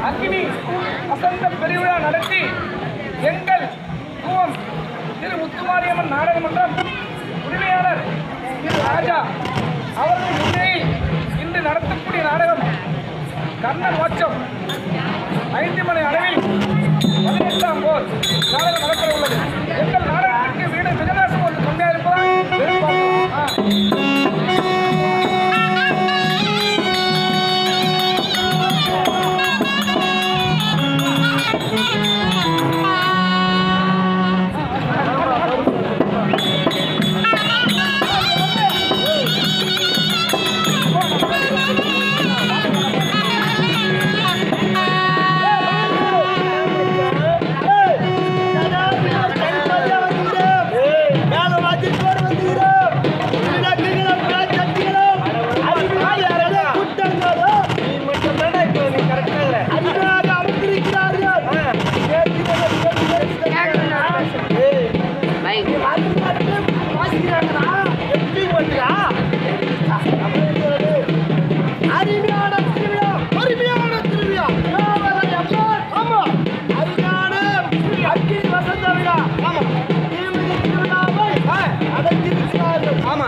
அக்னி வசந்த பெருவிழா நடத்தி எங்கள் குவம் திரு முத்துமாரியம்மன் நாடகமன்றம் உரிமையாளர் திரு ராஜா அவர்கள் முன்னிலையில் இன்று நடத்தக்கூடிய நாடகம் கர்ண மோட்சம் 5 மணி அளவில் 18ஆம் போர் நாடகம் நடக்க உள்ளது. எங்கள் நாடகத்திற்கு வீடு விஜயதாசம் ஒரு தொண்டையா இருப்பதால் ஆமா